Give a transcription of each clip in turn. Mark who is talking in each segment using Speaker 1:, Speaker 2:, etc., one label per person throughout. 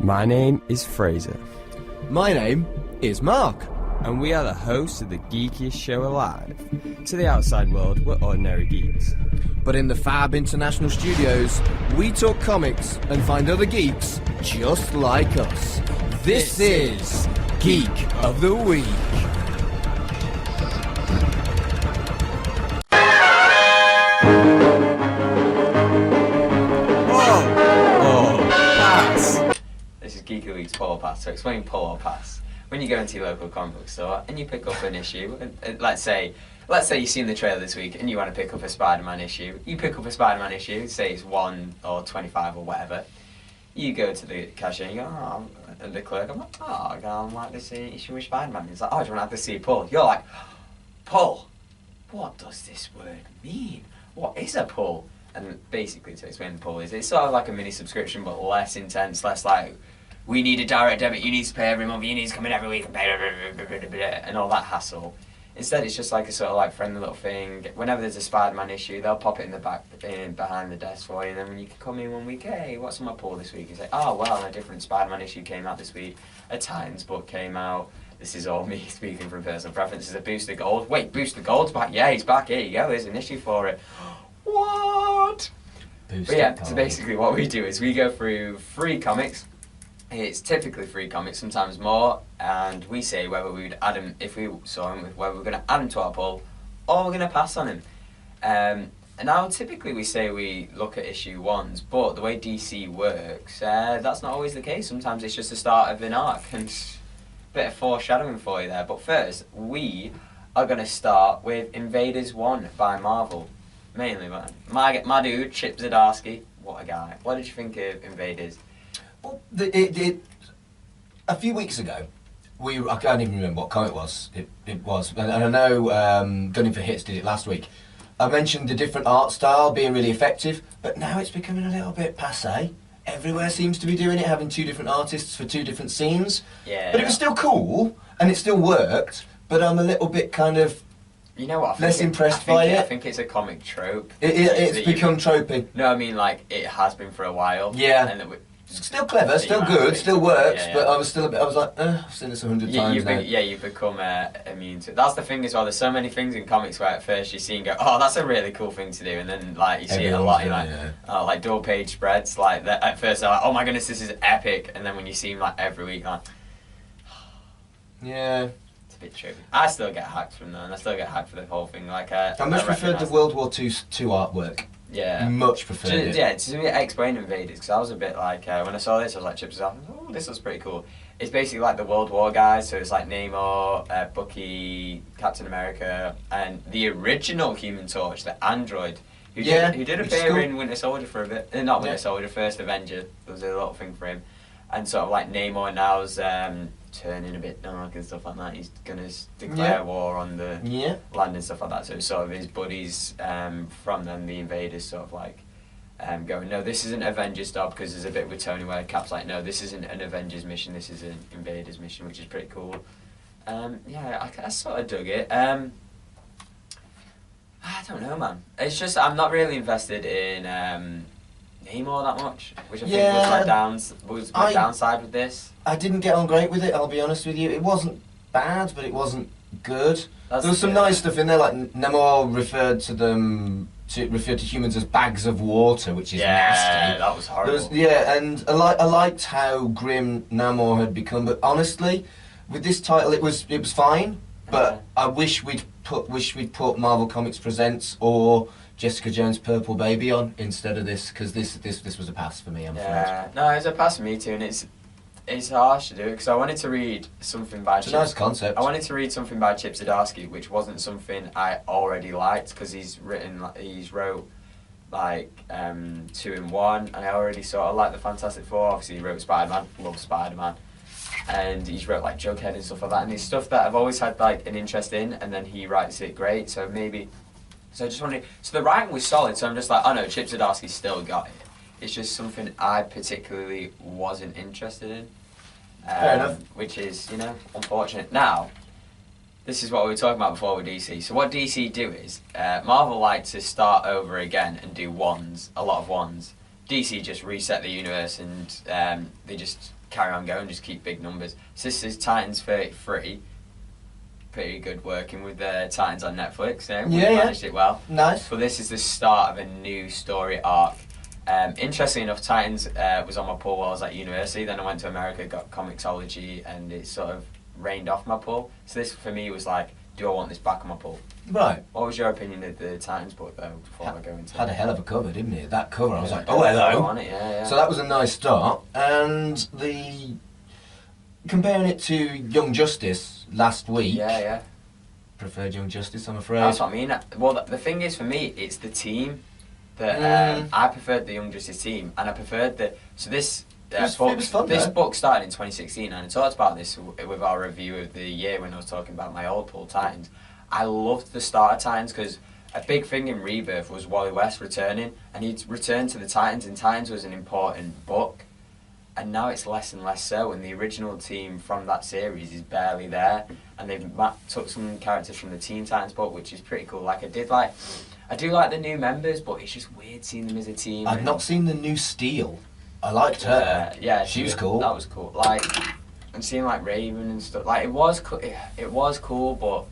Speaker 1: My name is Fraser.
Speaker 2: My name is Mark.
Speaker 1: And we are the hosts of the geekiest show alive. To the outside world, we're ordinary geeks.
Speaker 2: But in the Fab International Studios, we talk comics and find other geeks just like us. This is Geek of the Week.
Speaker 3: This is Geek of the Week's Polar Pass. So explain Polar Pass. When you go into your local comic book store and you pick up an issue, and let's say you've seen the trailer this week and you want to pick up a Spider-Man issue. You pick up a Spider-Man issue, say it's 1 or 25 or whatever. You go to the cashier and you go, and the clerk, I'm like, I'd like to see an issue with Spider-Man. He's like, do you want to have to see pull? You're like, pull? What does this word mean? What is a pull? And basically, to explain the pull is, it's sort of like a mini subscription, but less intense, less like, we need a direct debit, you need to pay every month, you need to come in every week and pay, and all that hassle. Instead, it's just like a sort of like friendly little thing. Whenever there's a Spider-Man issue, they'll pop it in the back, behind the desk for you, and then when you can come in 1 week, hey, what's on my pull this week? You say, a different Spider-Man issue came out this week, a Titans book came out. This is all me speaking from personal preference. This is a Booster Gold. Wait, Booster Gold's back? Yeah, he's back. Here you go. There's an issue for it. What? But yeah, so basically what we do is we go through 3 comics. It's typically 3 comics, sometimes more, and we say whether we would add them, if we saw them, whether we're going to add them to our pull, or we're going to pass on them. And now typically we say we look at issue 1s, but the way DC works, that's not always the case. Sometimes it's just the start of an arc, and a bit of foreshadowing for you there. But first, we are going to start with Invaders 1 by Marvel. Mainly, man. My dude, Chip Zdarsky, what a guy. What did you think of Invaders?
Speaker 4: Well, a few weeks ago, I can't even remember what comic it was. It was, and I know Gunning for Hits did it last week. I mentioned the different art style being really effective, but now it's becoming a little bit passé. Everywhere seems to be doing it, having 2 different artists for 2 different scenes.
Speaker 3: Yeah.
Speaker 4: But it was still cool, and it still worked, but I'm a little bit kind of...
Speaker 3: You know what?
Speaker 4: Less impressed by it.
Speaker 3: I think it's a comic trope.
Speaker 4: It's become tropey.
Speaker 3: No, I mean, like, it has been for a while.
Speaker 4: Yeah.
Speaker 3: And
Speaker 4: still clever, still good, still works,
Speaker 3: yeah.
Speaker 4: but I was like, I've seen this 100 times now.
Speaker 3: You've become immune to it. That's the thing as well, there's so many things in comics where at first you see and go, that's a really cool thing to do, and then, like, you see it a lot, you're like, like dual page spreads, like, at first they're like, oh my goodness, this is epic, and then when you see them, like, every week, like,
Speaker 4: yeah.
Speaker 3: It's a bit tricky. I still get hacked from them, and I still get hacked for the whole thing, like, I
Speaker 4: much preferred the World War II artwork.
Speaker 3: Yeah.
Speaker 4: Much preferred it.
Speaker 3: Yeah, to explain Invaders, because I was a bit like, when I saw this, I was like, Chips off, this looks pretty cool. It's basically like the World War guys, so it's like Namor, Bucky, Captain America, and the original Human Torch, the android, who did appear in Winter Soldier for a bit. Not Winter Soldier, First Avenger, there was a little thing for him. And sort of like Namor now's turning a bit dark and stuff like that. He's going to declare war on the land and stuff like that. So it's sort of his buddies from them, the Invaders, sort of like going, no, this isn't Avengers job, because there's a bit with Tony where Cap's like, no, this isn't an Avengers mission, this is an Invaders mission, which is pretty cool. I sort of dug it. I don't know, man. It's just, I'm not really invested in Namor that much, which I think was my downside with this.
Speaker 4: I didn't get on great with it, I'll be honest with you. It wasn't bad, but it wasn't good. There was some nice stuff in there, like Namor referred to humans as bags of water, which is nasty.
Speaker 3: Yeah, that was horrible.
Speaker 4: And I liked how grim Namor had become, but honestly, with this title, it was fine. But I wish we'd put Marvel Comics Presents or Jessica Jones' Purple Baby on instead of this, because this was a pass for me, I'm afraid.
Speaker 3: No, it's a pass for me too, and it's harsh to do it, because I wanted to read something by
Speaker 4: It's a nice concept.
Speaker 3: I wanted to read something by Chip Zdarsky, which wasn't something I already liked, because he's wrote like 2 in 1, and I already sort of like the Fantastic Four. Obviously he wrote Spider-Man, love Spider-Man, and he's wrote like Jughead and stuff like that, and it's stuff that I've always had like an interest in, and then he writes it great, so I just wanted, so the writing was solid, so I'm just like, no, Chip Zdarsky still got it. It's just something I particularly wasn't interested in.
Speaker 4: Fair enough.
Speaker 3: Which is, unfortunate. Now, this is what we were talking about before with DC. So what DC do is, Marvel like to start over again and do a lot of ones. DC just reset the universe and they just carry on going, just keep big numbers. So this is Titans 33. Pretty good working with the Titans on Netflix. We managed it well.
Speaker 4: Nice.
Speaker 3: But this is the start of a new story arc. Interestingly enough, Titans was on my pull while I was at university. Then I went to America, got Comixology, and it sort of rained off my pull. So this, for me, was like, do I want this back on my pull?
Speaker 4: Right.
Speaker 3: What was your opinion of the Titans book, though, before I go into
Speaker 4: Had a hell of a cover, didn't it? That cover, I was like,
Speaker 3: oh,
Speaker 4: hello.
Speaker 3: On it, yeah.
Speaker 4: So that was a nice start. And comparing it to Young Justice last week.
Speaker 3: Yeah.
Speaker 4: Preferred Young Justice, I'm afraid.
Speaker 3: That's what I mean. Well, the thing is, for me, it's the team that I preferred the Young Justice team, and I preferred the. So this.
Speaker 4: It was fun,
Speaker 3: this
Speaker 4: though.
Speaker 3: book started in 2016, and I talked about this with our review of the year when I was talking about my old pull Titans. I loved the start of Titans because a big thing in Rebirth was Wally West returning, and he'd returned to the Titans, and Titans was an important book, and now it's less and less so, and the original team from that series is barely there, and they've took some characters from the Teen Titans book, which is pretty cool. Like I do like the new members, but it's just weird seeing them as a team.
Speaker 4: I've not seen the new Steel. I liked her.
Speaker 3: Yeah,
Speaker 4: she was cool.
Speaker 3: That was cool. Like, and seeing like Raven and stuff. Like, it was cool, but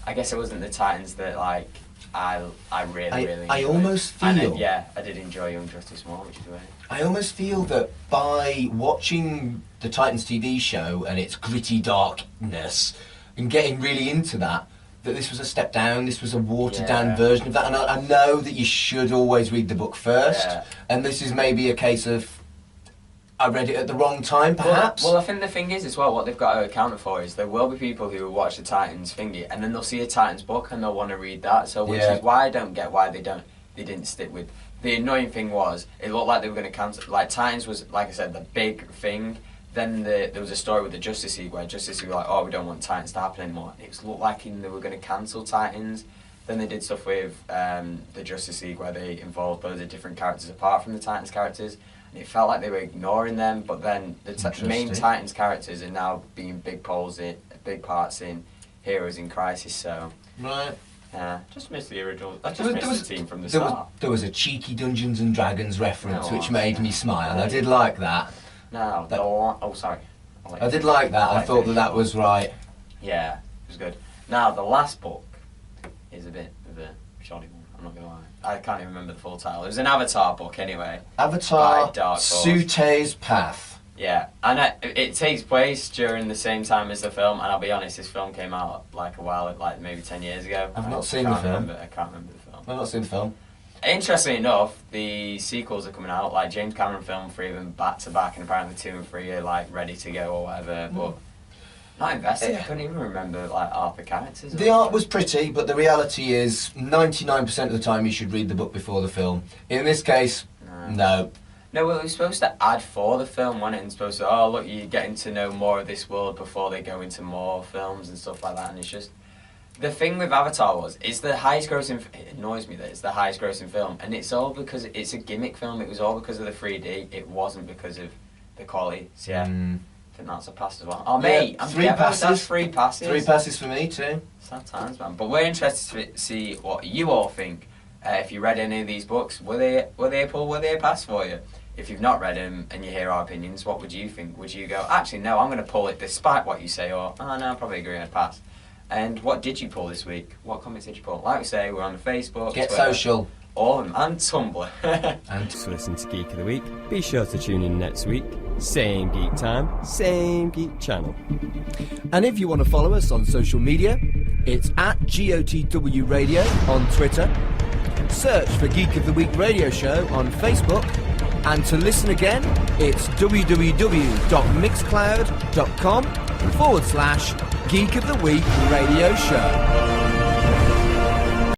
Speaker 3: I guess it wasn't the Titans that like I really enjoyed.
Speaker 4: I almost feel.
Speaker 3: And I did enjoy Young Justice more, which is weird.
Speaker 4: I almost feel that by watching the Titans TV show and its gritty darkness and getting really into that this was a step down, this was a watered down version of that, and I know that you should always read the book first, and this is maybe a case of I read it at the wrong time, perhaps.
Speaker 3: Well, I think the thing is as well, what they've got to account for is there will be people who will watch the Titans thingy, and then they'll see a Titans book and they'll want to read that. So, which is why I don't get why they didn't stick with. The annoying thing was it looked like they were going to cancel. Like Titans was, like I said, the big thing. Then there was a story with the Justice League where Justice League were like, oh, we don't want Titans to happen anymore. It looked like they were going to cancel Titans. Then they did stuff with the Justice League where they involved loads of different characters apart from the Titans characters. And it felt like they were ignoring them, but then the main Titans characters are now being big parts in Heroes in Crisis, so...
Speaker 4: Right.
Speaker 3: Just missed the original... I just missed the team from the start.
Speaker 4: There was a cheeky Dungeons and Dragons reference which made me smile. I did like that.
Speaker 3: No, sorry.
Speaker 4: I did like that. I thought that was right.
Speaker 3: Yeah, it was good. Now, the last book is a bit of a shoddy one, I'm not going to lie. I can't even remember the full title. It was an Avatar book anyway.
Speaker 4: Avatar, Tsu'tey's Path.
Speaker 3: Yeah, and it takes place during the same time as the film, and I'll be honest, this film came out like a while, like maybe 10 years ago.
Speaker 4: I've not seen the film.
Speaker 3: I can't remember the film.
Speaker 4: I've not seen the film.
Speaker 3: Interestingly enough, the sequels are coming out, like James Cameron filmed 3 of them back to back, and apparently 2 and 3 are like ready to go or whatever, but not invested. I couldn't even remember like half the characters.
Speaker 4: The art was pretty, but the reality is 99% of the time you should read the book before the film. In this case, no.
Speaker 3: No, well, it was supposed to add for the film, wasn't it? And supposed to, oh look, you're getting to know more of this world before they go into more films and stuff like that, and it's just... The thing with Avatar it's the highest grossing... It annoys me that it's the highest grossing film, and it's all because it's a gimmick film. It was all because of the 3D. It wasn't because of the quality. So yeah, I think that's a pass as well. Oh mate, I'm
Speaker 4: 3 passes.
Speaker 3: That's 3 passes.
Speaker 4: 3 passes for me too.
Speaker 3: Sad times, man. But we're interested to see what you all think. If you read any of these books, were they a pull, were they a pass for you? If you've not read them and you hear our opinions, what would you think? Would you go, actually no, I'm going to pull it despite what you say, or oh no, I probably agree on a pass? And what did you pull this week? What comics did you pull? Like we say, we're on Facebook,
Speaker 4: Get
Speaker 3: Twitter,
Speaker 4: Social,
Speaker 3: all of them, and Tumblr.
Speaker 1: And to listen to Geek of the Week, be sure to tune in next week. Same Geek time, same Geek channel.
Speaker 2: And if you want to follow us on social media, it's at GOTW Radio on Twitter. Search for Geek of the Week Radio Show on Facebook. And to listen again, it's www.mixcloud.com/Geek of the Week Radio Show.